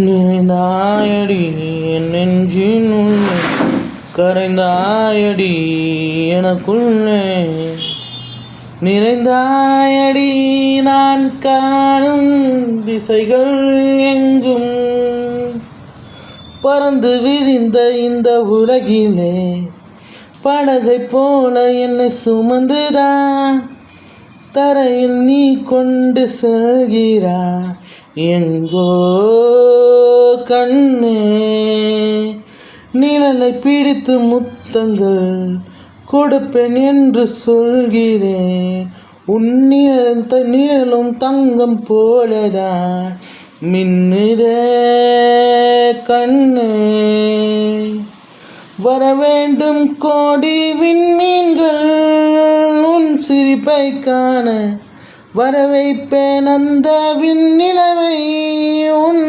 நிறைந்தாயடி என் நெஞ்சினுள்ளே, கரைந்தாயடி எனக்குள்ளே. நிறைந்தாயடி நான் காணும் திசைகள் எங்கும், பறந்து விரிந்த இந்த உலகிலே படகை போல என்னை சுமந்துதான் தரையில் நீ கொண்டு செல்கிறாய் எங்கோ கண்ணே. நிழலை பிடித்து முத்தங்கள் கொடுப்பேன் என்று சொல்கிறேன். உன் நிழலும் தங்கம் போலதான் மின்னுதே கண்ணே. வர வேண்டும் கோடி விண்மீன்கள் உன் சிரிப்பை காண, வர வைப்பேன் அந்த விண்ணிலவை உன்